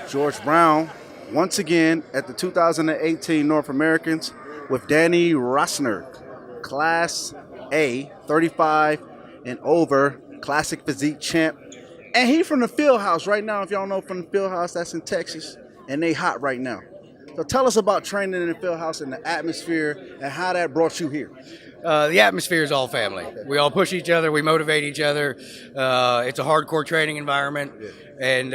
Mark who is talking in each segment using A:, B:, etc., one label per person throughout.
A: George Brown, once again at the 2018 North Americans with Danny Rossner, Class A, 35 and over, classic physique champ. And he from the field house right now. If y'all know, from the field house, that's in Texas, and they hot right now. So tell us about training in the field house and the atmosphere and how that brought you here.
B: The atmosphere is all family. We all push each other. We motivate each other. It's a hardcore training environment. And,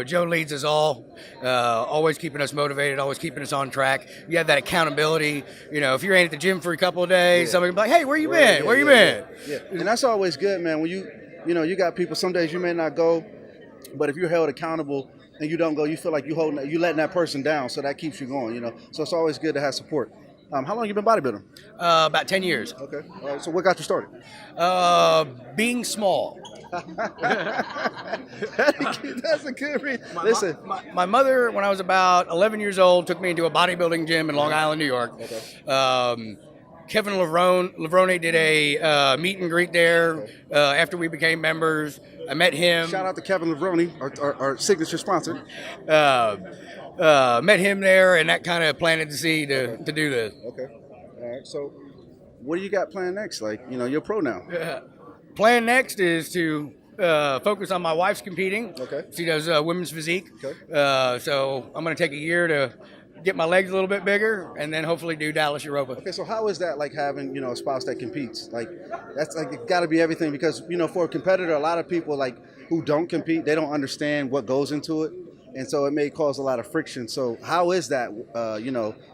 B: Joe leads us all, always keeping us motivated, always keeping us on track. You have that accountability. If you ain't at the gym for a couple of days, somebody will be like, hey, where you been? Where you been?
A: Yeah. And that's always good, man. When you got people, some days you may not go, but if you're held accountable and you don't go, you feel like you letting that person down, so that keeps you going, So it's always good to have support. How long you been bodybuilding?
B: About 10 years.
A: Okay. So what got you started?
B: Being small.
A: That's a good reason. Listen.
B: My mother, when I was about 11 years old, took me into a bodybuilding gym in Long Island, New York.
A: Okay.
B: Kevin Levrone did a meet and greet there after we became members. I met him.
A: Shout out to Kevin Levrone, our signature sponsor.
B: Met him there, and that kind of planted the seed to do this.
A: Okay. All right. So what do you got planned next? Like, you're pro now.
B: Plan next is to focus on my wife's competing.
A: Okay.
B: She does women's physique.
A: Okay.
B: So I'm going to take a year to get my legs a little bit bigger, and then hopefully do Dallas Europa.
A: Okay, so how is that like having, a spouse that competes? Like, that's like, it got to be everything, because, for a competitor, a lot of people like who don't compete, they don't understand what goes into it. And so it may cause a lot of friction. So how is that,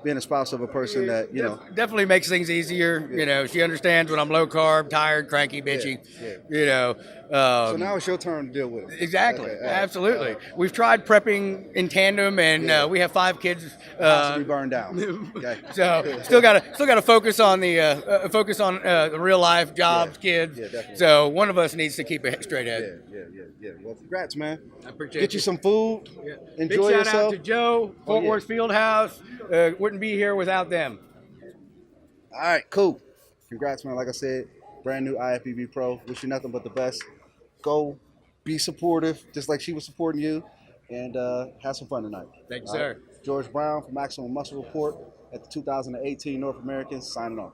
A: being a spouse of a person that,
B: Definitely makes things easier.
A: Yeah.
B: She understands when I'm low carb, tired, cranky, bitchy.
A: Yeah. So now it's your turn to deal with it.
B: Exactly.
A: Okay,
B: Absolutely. We've tried prepping in tandem, and we have 5 kids.
A: Possibly burned down. Okay.
B: So still gotta focus on the real life jobs, kids.
A: Yeah, definitely.
B: So one of us needs to keep a straight head.
A: Yeah. Well, congrats, man.
B: I appreciate
A: Get you some food.
B: Yeah.
A: Enjoy
B: Big
A: yourself.
B: shout out to Joe, Fort Worth Fieldhouse. Wouldn't be here without them.
A: All right, cool. Congrats, man. Like I said, brand new IFBB Pro. Wish you nothing but the best. Go be supportive, just like she was supporting you, and have some fun tonight.
B: Thank you, sir.
A: George Brown from Maximum Muscle Report at the 2018 North Americans, signing off.